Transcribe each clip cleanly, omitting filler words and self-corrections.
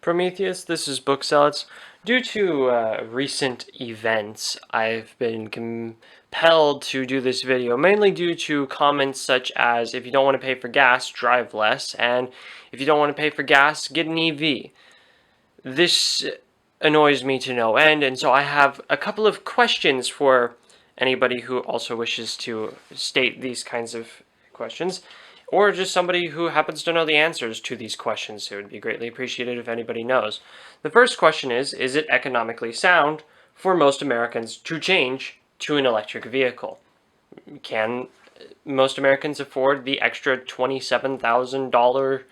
Prometheus, this is Booksellets. Due to recent events, I've been compelled to do this video, mainly due to comments such as, if you don't want to pay for gas, drive less, and if you don't want to pay for gas, get an EV. This annoys me to no end, and so I have a couple of questions for anybody who also wishes to state these kinds of questions, or just somebody who happens to know the answers to these questions. It would be greatly appreciated if anybody knows. The first question is it economically sound for most Americans to change to an electric vehicle? Can most Americans afford the extra $27,000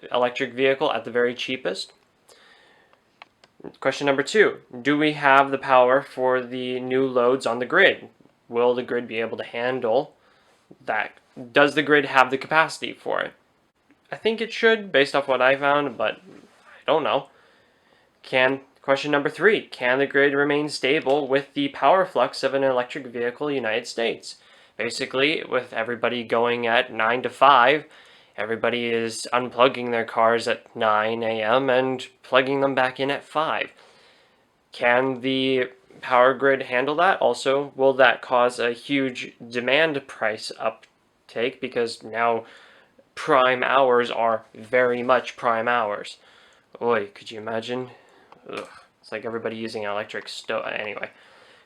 electric vehicle at the very cheapest? Question number 2, do we have the power for the new loads on the grid? Will the grid be able to handle that? Does the grid have the capacity for it? I think it should, based off what I found, but I don't know. Question number 3, can the grid remain stable with the power flux of an electric vehicle in the United States? Basically, with everybody going at 9 to 5, everybody is unplugging their cars at 9 a.m. and plugging them back in at 5. Can the power grid handle that? Also, will that cause a huge demand price uptake, because now prime hours are very much prime hours? Oy, could you imagine? Ugh, it's like everybody using an electric stove. Anyway,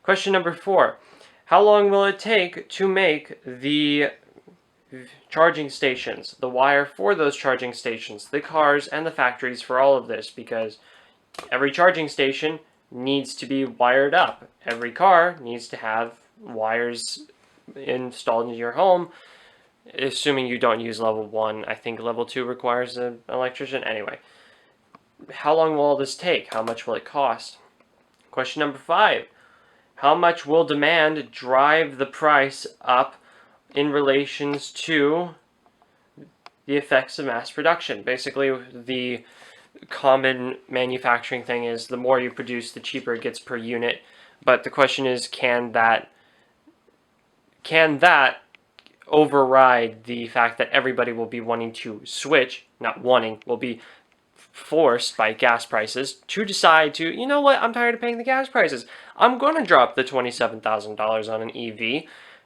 question number 4. How long will it take to make the charging stations, the wire for those charging stations, the cars, and the factories for all of this? Because every charging station needs to be wired up. Every car needs to have wires installed into your home, assuming you don't use level 1. I think level 2 requires an electrician. Anyway, how long will all this take? How much will it cost? Question number 5. How much will demand drive the price up in relations to the effects of mass production? Basically, the common manufacturing thing is the more you produce, the cheaper it gets per unit. But the question is, can that override the fact that everybody will be wanting to switch, not wanting, will be forced by gas prices to decide to, you know what, I'm tired of paying the gas prices. I'm going to drop the $27,000 on an EV.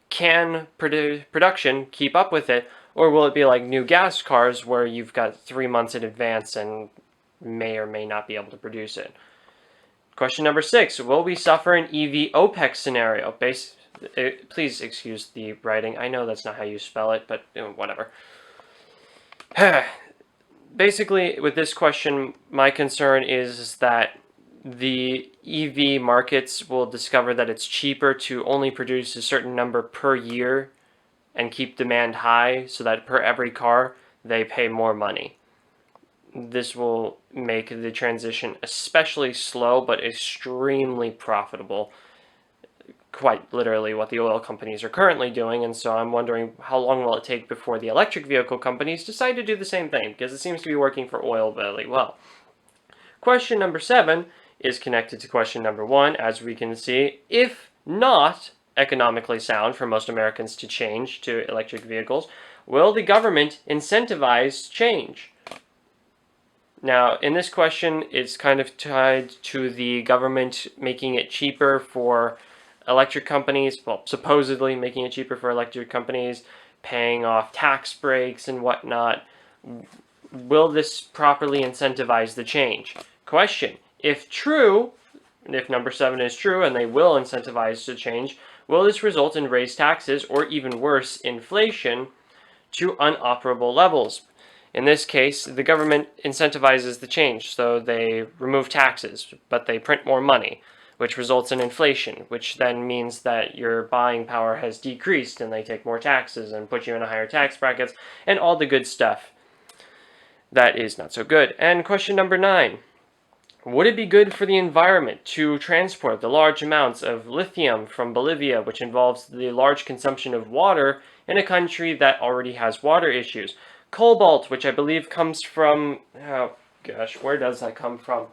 Can production keep up with it? Or will it be like new gas cars where you've got 3 months in advance and may or may not be able to produce it? Question number 6. Will we suffer an EV OPEC scenario? Please excuse the writing. I know that's not how you spell it, but whatever. Basically, with this question, my concern is that the EV markets will discover that it's cheaper to only produce a certain number per year and keep demand high, so that per every car, they pay more money. This will make the transition especially slow, but extremely profitable. Quite literally what the oil companies are currently doing, and so I'm wondering how long will it take before the electric vehicle companies decide to do the same thing, because it seems to be working for oil really well. Question number 7 is connected to question number 1, as we can see. If not economically sound for most Americans to change to electric vehicles, will the government incentivize change? Now, in this question, it's kind of tied to the government making it cheaper for electric companies, well, supposedly making it cheaper for electric companies, paying off tax breaks and whatnot. Will this properly incentivize the change? Question: if true, if number 7 is true and they will incentivize the change, will this result in raised taxes or, even worse, inflation to unoperable levels? In this case, the government incentivizes the change, so they remove taxes, but they print more money, which results in inflation, which then means that your buying power has decreased and they take more taxes and put you in a higher tax brackets and all the good stuff that is not so good. And question number 9. Would it be good for the environment to transport the large amounts of lithium from Bolivia, which involves the large consumption of water in a country that already has water issues? Cobalt, which I believe comes from, oh gosh, where does that come from?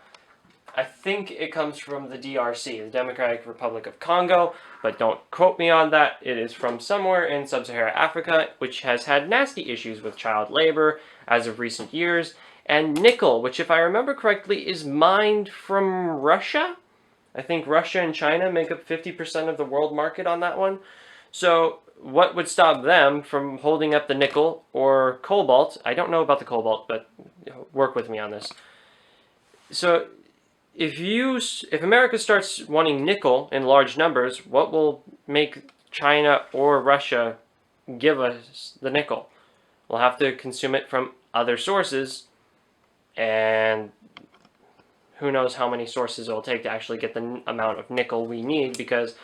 I think it comes from the DRC, the Democratic Republic of Congo, but don't quote me on that. It is from somewhere in sub-Saharan Africa, which has had nasty issues with child labor as of recent years, and nickel, which if I remember correctly is mined from Russia. I think Russia and China make up 50% of the world market on that one. So what would stop them from holding up the nickel or cobalt? I don't know about the cobalt, but work with me on this. So if America starts wanting nickel in large numbers, what will make China or Russia give us the nickel? We'll have to consume it from other sources, and who knows how many sources it will take to actually get the amount of nickel we need, because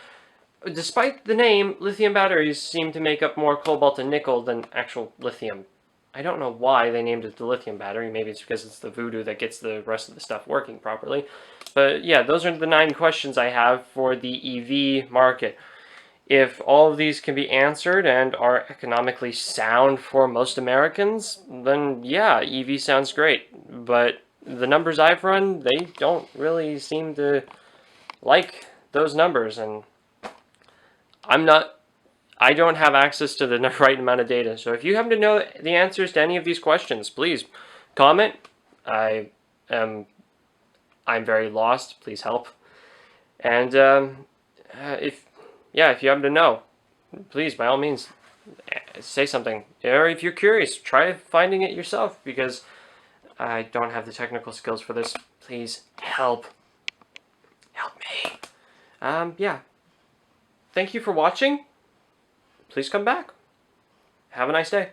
despite the name, lithium batteries seem to make up more cobalt and nickel than actual lithium. I don't know why they named it the lithium battery. Maybe it's because it's the voodoo that gets the rest of the stuff working properly. But yeah, those are the 9 questions I have for the EV market. If all of these can be answered and are economically sound for most Americans, then yeah, EV sounds great. But the numbers I've run, they don't really seem to like those numbers, and I don't have access to the right amount of data. So if you happen to know the answers to any of these questions, please comment. I'm very lost. Please help. And if you happen to know, please by all means say something. Or if you're curious, try finding it yourself, because I don't have the technical skills for this. Please help me. Yeah. Thank you for watching. Please come back. Have a nice day.